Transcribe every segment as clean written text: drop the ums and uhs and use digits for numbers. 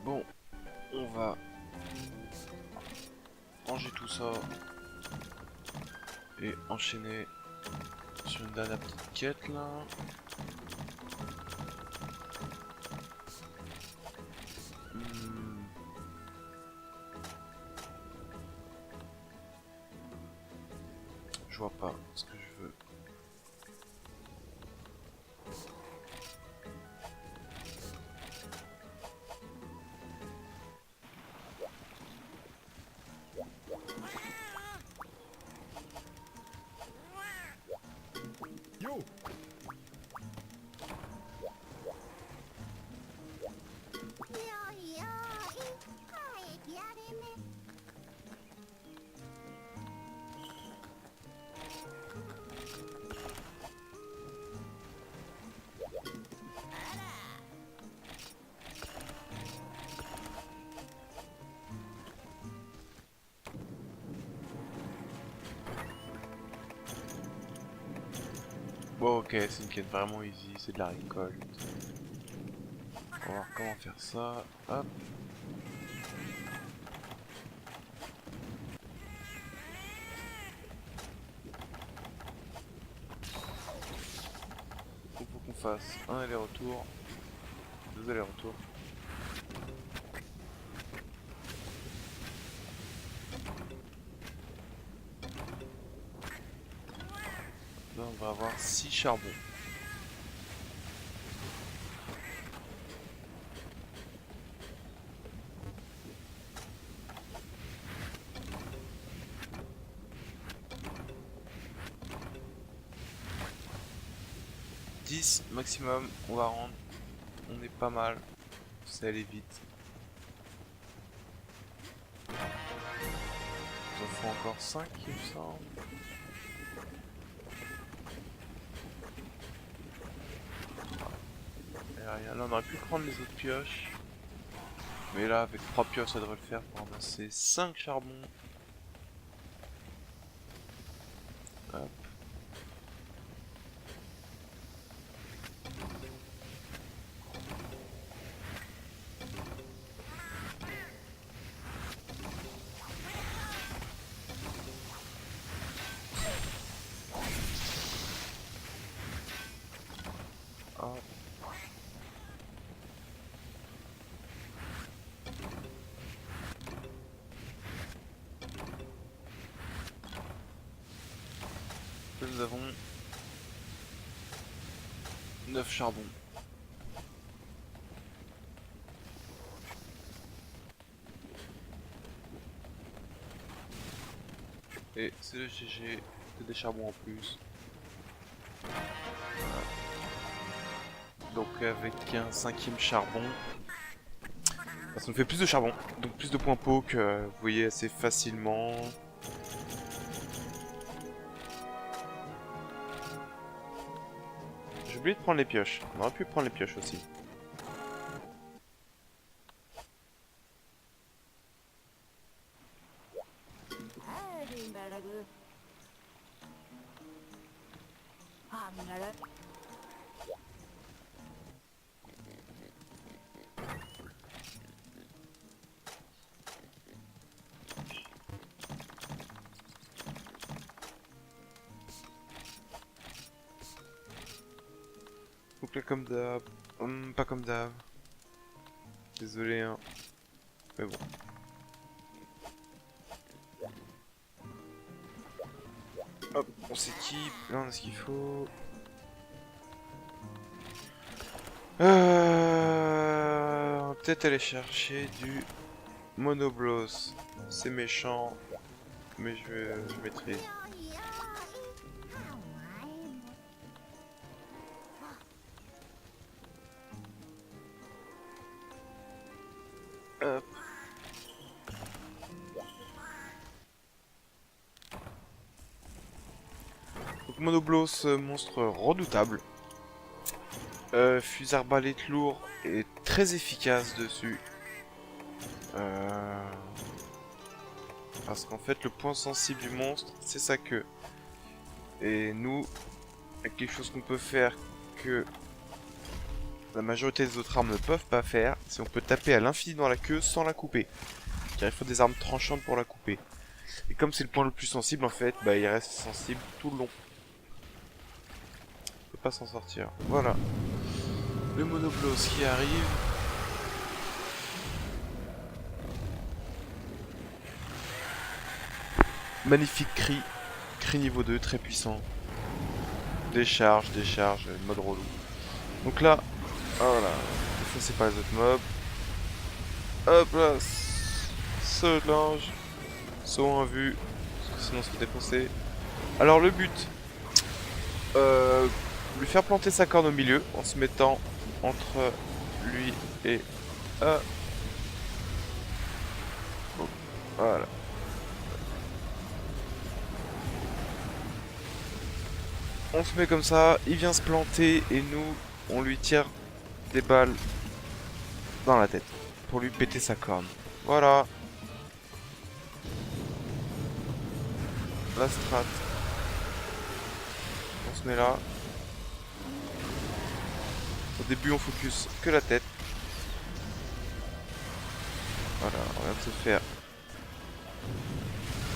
Bon, on va ranger tout ça et enchaîner sur une dernière petite quête là. Hmm. Je vois pas ce que je veux. Yo! Bon, ok, c'est une quête vraiment easy, c'est de la récolte. On va voir comment faire ça. Hop. Il faut qu'on fasse un aller-retour, deux allers-retours. Là, on va avoir 6 charbons. Maximum, on va rendre. On est pas mal. Ça allait vite. Il en faut encore 5, il me semble. Et rien. Là, on aurait pu prendre les autres pioches. Mais là, avec 3 pioches, ça devrait le faire pour ramasser 5 charbons. Hop. Hop. Là, nous avons 9 charbons. Et c'est le GG, c'est des charbons en plus. Voilà. Donc avec un 5e charbon, ça nous fait plus de charbon, donc plus de points poke, vous voyez assez facilement. J'ai oublié de prendre les pioches, on aurait pu prendre les pioches aussi. Donc là comme d'hab, pas comme d'hab. Désolé hein, mais bon. Hop, on s'équipe, là on a ce qu'il faut. On va peut-être aller chercher du monoblos. C'est méchant, mais je maîtrise. Hop. Donc monoblos, monstre redoutable. Fusil arbalète lourd et très efficace dessus. Parce qu'en fait le point sensible du monstre c'est sa queue. Et nous, quelque chose qu'on peut faire que la majorité des autres armes ne peuvent pas faire, c'est on peut taper à l'infini dans la queue sans la couper. Car il faut des armes tranchantes pour la couper. Et comme c'est le point le plus sensible en fait, bah il reste sensible tout le long. On peut pas s'en sortir. Voilà. Le monobloss qui arrive. Magnifique cri. Cri niveau 2, très puissant. Décharge, mode relou. Donc là, voilà. Défaussé par les autres mobs. Hop là. Saut de l'ange. Saut en vue. Parce que sinon c'est défoncé. Alors le but. Lui faire planter sa corne au milieu en se mettant entre lui et... Bon, voilà. On se met comme ça, il vient se planter et nous, on lui tire des balles dans la tête pour lui péter sa corne. Voilà. La strat. On se met là. Au début, on focus que la tête. Voilà, on vient de se faire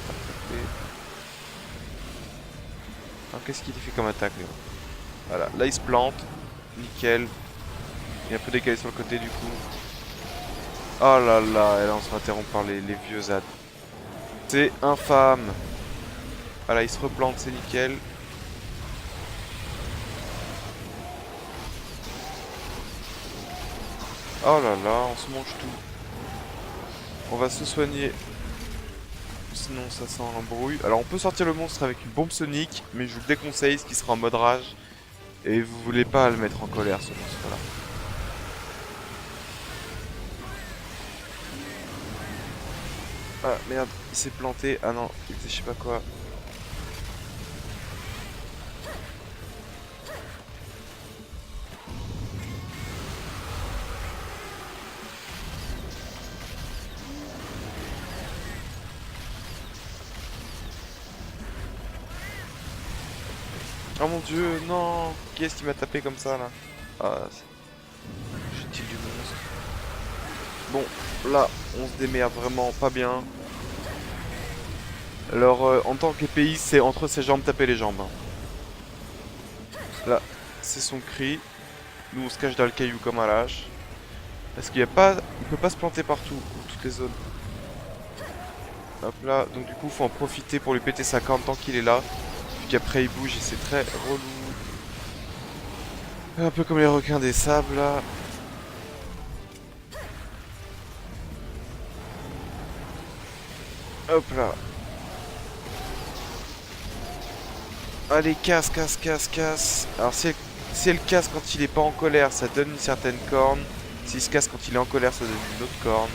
attraper. Alors, qu'est-ce qu'il fait comme attaque, Léon? Voilà, là il se plante. Nickel. Il est un peu décalé sur le côté du coup. Oh là là, et là on se fait interrompre par les vieux ZAD. C'est infâme. Voilà, il se replante, c'est nickel. Oh là là, on se mange tout. On va se soigner. Sinon ça sent un brouille. Alors on peut sortir le monstre avec une bombe sonique, mais je vous le déconseille, ce qui sera en mode rage. Et vous voulez pas le mettre en colère ce monstre là. Ah merde, il s'est planté. Ah non, il faisait je sais pas quoi. Oh mon dieu, non. Qui est-ce qui m'a tapé comme ça là? Ah, j'ai-t-il du monstre? Bon, là, on se démerde vraiment pas bien. Alors, en tant qu'épéiste, c'est entre ses jambes taper les jambes. Hein. Là, c'est son cri. Nous, on se cache dans le caillou comme un lâche. Parce qu'il y a pas... Il peut pas se planter partout, dans toutes les zones. Hop là, donc du coup, faut en profiter pour lui péter sa corne tant qu'il est là. Puis qu'après, il bouge et c'est très relou. Un peu comme les requins des sables, là. Hop là. Allez, casse, casse, casse, casse. Alors, si elle casse quand il est pas en colère, ça donne une certaine corne. S'il se casse quand il est en colère, ça donne une autre corne.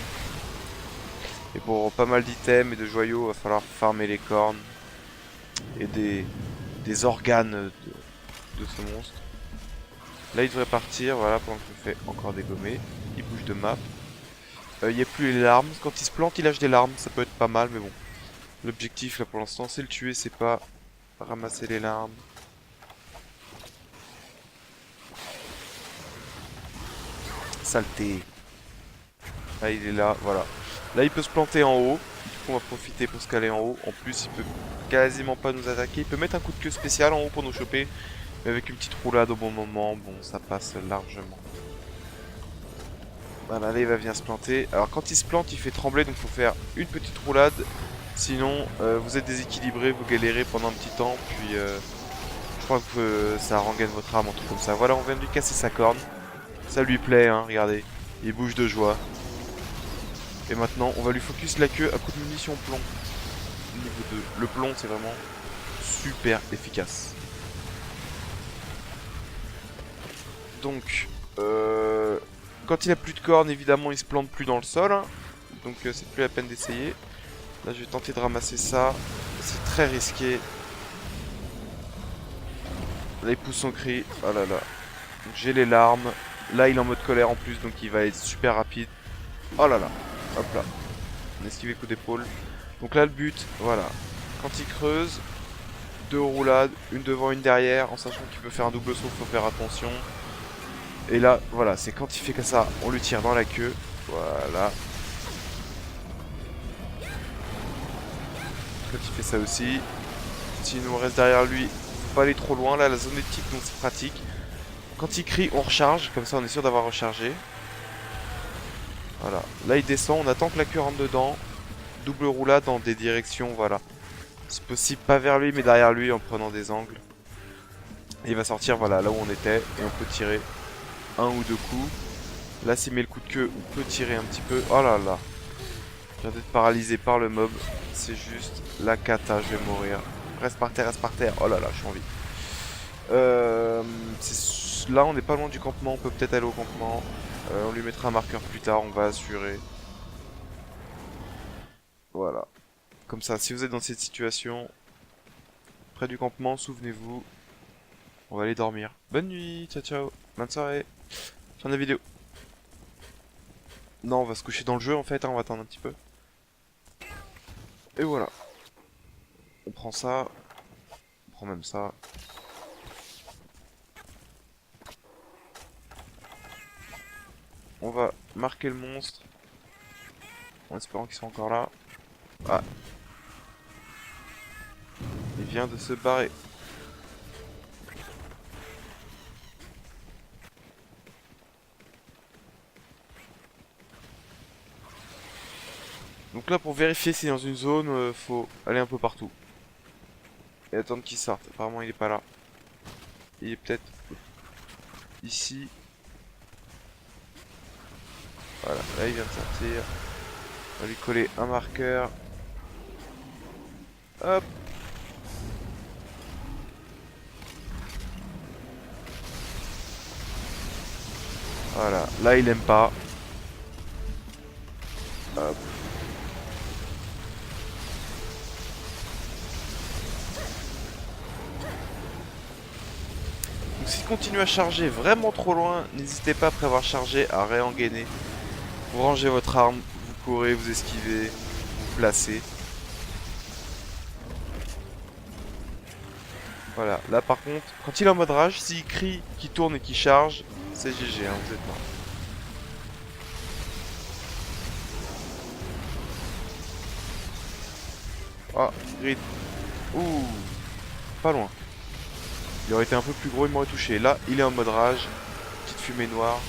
Et pour pas mal d'items et de joyaux, il va falloir farmer les cornes. Et des organes de ce monstre. Là, il devrait partir, voilà, pendant que je fais encore dégommer. Il bouge de map. Il n'y a plus les larmes. Quand il se plante, il lâche des larmes. Ça peut être pas mal, mais bon. L'objectif, là, pour l'instant, c'est le tuer, c'est pas ramasser les larmes. Saleté. Là, il est là, voilà. Là, il peut se planter en haut. Du coup, on va profiter pour se caler en haut. En plus, il peut quasiment pas nous attaquer. Il peut mettre un coup de queue spécial en haut pour nous choper. Mais avec une petite roulade au bon moment, bon, ça passe largement. Voilà, là, il va venir se planter. Alors, quand il se plante, il fait trembler. Donc, il faut faire une petite roulade. Sinon, vous êtes déséquilibré, vous galérez pendant un petit temps. Puis, je crois que ça rengaine votre arme, un truc comme ça. Voilà, on vient de lui casser sa corne. Ça lui plaît, hein, regardez. Il bouge de joie. Et maintenant, on va lui focus la queue à coup de munitions plomb. Niveau 2. Le plomb, c'est vraiment super efficace. Donc, quand il a plus de cornes, évidemment, il se plante plus dans le sol. Hein. Donc, c'est plus la peine d'essayer. Là, je vais tenter de ramasser ça. C'est très risqué. Là, il pousse son cri. Oh là là. J'ai les larmes. Là, il est en mode colère en plus, donc il va être super rapide. Oh là là. Hop là. On esquive coup d'épaule. Donc là, le but, voilà. Quand il creuse, 2 roulades, une devant, une derrière. En sachant qu'il peut faire un double saut, faut faire attention. Et là, voilà, c'est quand il fait comme ça, on lui tire dans la queue. Voilà. Quand il fait ça aussi. Sinon on reste derrière lui, faut pas aller trop loin. Là, la zone est petite, donc c'est pratique. Quand il crie, on recharge. Comme ça, on est sûr d'avoir rechargé. Voilà. Là, il descend. On attend que la queue rentre dedans. Double roulade dans des directions, voilà. C'est possible pas vers lui, mais derrière lui en prenant des angles. Et il va sortir, voilà, là où on était. Et on peut tirer un ou deux coups. Là, s'il met le coup de queue, on peut tirer un petit peu. Oh là là. Je viens d'être paralysé par le mob. C'est juste la cata, je vais mourir. Reste par terre, reste par terre. Oh là là, je suis en vie. Là, on n'est pas loin du campement. On peut peut-être aller au campement. On lui mettra un marqueur plus tard. On va assurer. Voilà. Comme ça, si vous êtes dans cette situation, près du campement, souvenez-vous. On va aller dormir. Bonne nuit. Ciao, ciao. Bonne soirée. Fin de la vidéo. Non, on va se coucher dans le jeu en fait. Hein, on va attendre un petit peu. Et voilà. On prend ça. On prend même ça. On va marquer le monstre. En espérant qu'il soit encore là. Ah. Il vient de se barrer. Donc là, pour vérifier si dans une zone, faut aller un peu partout. Et attendre qu'il sorte. Apparemment, il est pas là. Il est peut-être ici. Voilà, là il vient de sortir. On va lui coller un marqueur. Hop. Voilà, là il aime pas. Hop. Donc s'il continue à charger vraiment trop loin, n'hésitez pas après avoir chargé à réengainer. Vous rangez votre arme, vous courez, vous esquivez, vous placez. Voilà, là par contre, quand il est en mode rage, s'il crie, qu'il tourne et qu'il charge, c'est GG, hein, vous êtes mort. Ah, grid. Ouh, pas loin. Il aurait été un peu plus gros, il m'aurait touché. Là, il est en mode rage. Petite fumée noire.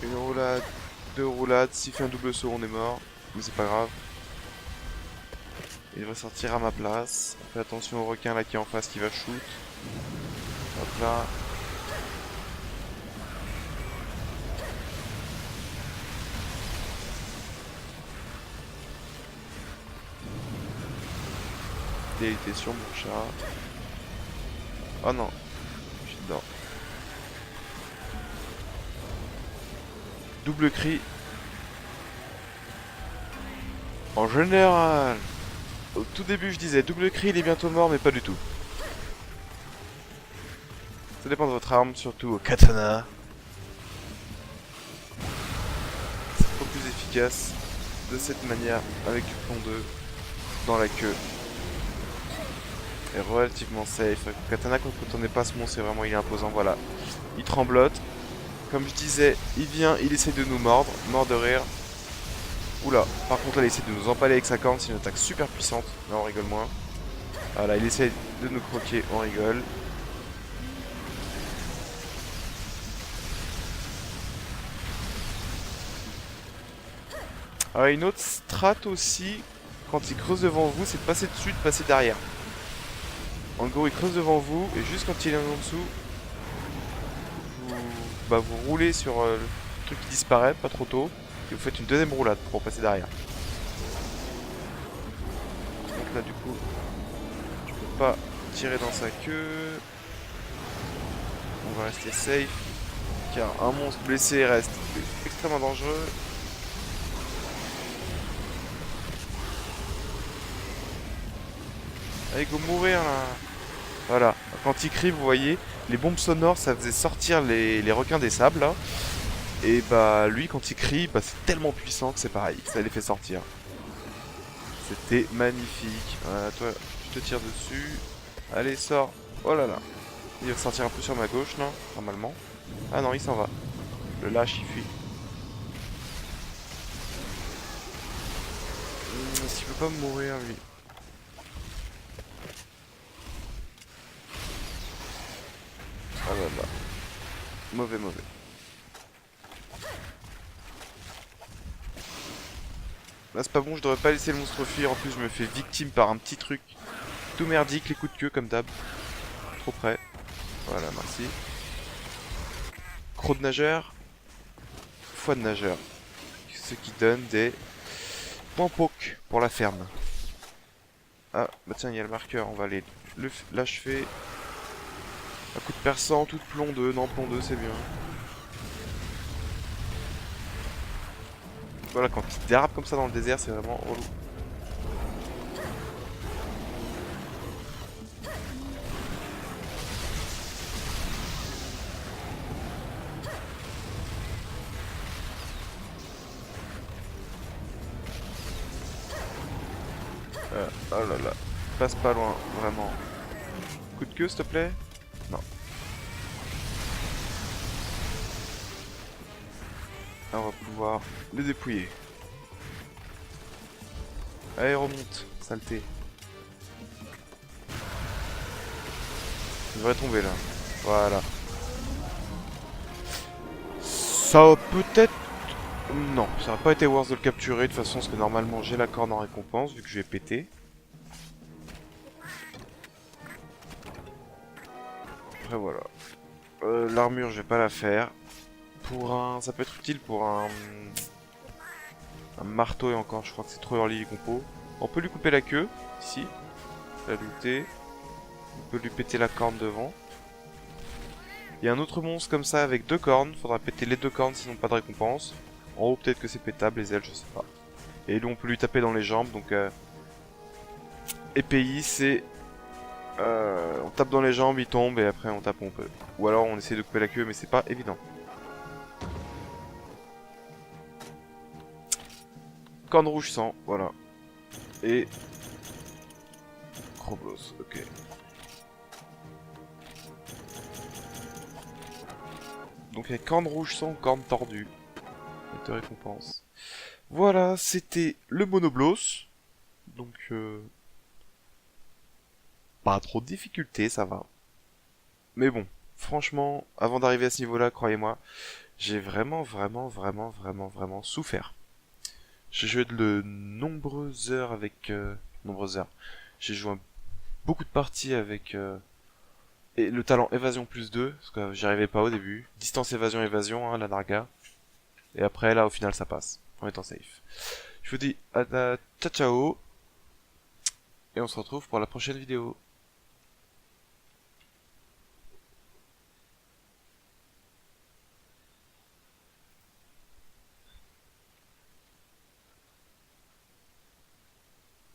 Une roulade, deux roulades. S'il fait un double saut, on est mort. Mais c'est pas grave. Il va sortir à ma place. Fais attention au requin là qui est en face qui va shoot. Hop là. Il était sur mon chat. Oh non. Je suis dedans. Double cri. En général. Au tout début je disais double cri il est bientôt mort mais pas du tout. Ça dépend de votre arme, surtout au katana. C'est beaucoup plus efficace de cette manière avec du plomb 2 dans la queue. Et relativement safe. Avec le katana quand on n'est pas ce monstre, c'est vraiment il est imposant, voilà. Il tremblote. Comme je disais, il vient, il essaie de nous mordre, mort de rire. Oula, par contre là il essaie de nous empaler avec sa corne, c'est une attaque super puissante, là on rigole moins. Voilà, il essaie de nous croquer, on rigole. Alors une autre strat aussi, quand il creuse devant vous, c'est de passer dessus, de passer derrière. En gros il creuse devant vous, et juste quand il est en dessous, vous roulez sur le truc qui disparaît, pas trop tôt, et vous faites une deuxième roulade pour passer derrière. Donc là du coup, je peux pas tirer dans sa queue. On va rester safe, car un monstre blessé reste extrêmement dangereux. Allez, go mourir là. Voilà, quand il crie, vous voyez, les bombes sonores, ça faisait sortir les requins des sables là. Et bah lui, quand il crie, bah, c'est tellement puissant que c'est pareil, ça les fait sortir. C'était magnifique. Voilà, toi, je te tire dessus. Allez, sors. Oh là là. Il va sortir un peu sur ma gauche, là, normalement. Ah non, il s'en va. Le lâche, il fuit. Est-ce qu'il peut pas mourir, lui? Ah là là. Mauvais, mauvais. Là, c'est pas bon, je devrais pas laisser le monstre fuir. En plus, je me fais victime par un petit truc tout merdique, les coups de queue, comme d'hab. Trop près. Voilà, merci. Croc de nageur. Foie de nageur. Ce qui donne des points poke pour la ferme. Ah, bah tiens, il y a le marqueur. On va aller l'achever. Un coup de perçant, tout de plomb 2. Non, plomb 2, c'est bien. Voilà, quand il dérape comme ça dans le désert, c'est vraiment relou. Oh là là. Passe pas loin, vraiment. Coup de queue, s'il te plaît? Non. Là, on va pouvoir les dépouiller. Allez, remonte, saleté. Il devrait tomber là. Voilà. Ça peut-être... Non, ça n'a pas été worth de le capturer de toute façon, parce que normalement j'ai la corne en récompense, vu que je vais péter. Après voilà. L'armure, je vais pas la faire. Pour un... Ça peut être utile pour un marteau, et encore, je crois que c'est trop early les compos. On peut lui couper la queue, ici. La looter. On peut lui péter la corne devant. Il y a un autre monstre comme ça avec 2 cornes. Faudra péter les 2 cornes sinon pas de récompense. En haut peut-être que c'est pétable, les ailes je sais pas. Et lui on peut lui taper dans les jambes donc EPI c'est on tape dans les jambes, il tombe et après on tape où on peut. Ou alors on essaie de couper la queue mais c'est pas évident. Corne rouge sang, voilà. Et Krobos, ok. Donc il y a corne rouge sang, corne tordue. De récompense. Voilà, c'était le Monoblos. Donc pas trop de difficultés, ça va. Mais bon, franchement, avant d'arriver à ce niveau-là, croyez-moi, j'ai vraiment souffert. J'ai joué de nombreuses heures avec... nombreuses heures. J'ai joué beaucoup de parties avec et le talent évasion plus 2, parce que j'y arrivais pas au début. Distance évasion évasion, hein, la narga. Et après, là, au final, ça passe, en étant safe. Je vous dis à ciao ciao, et on se retrouve pour la prochaine vidéo.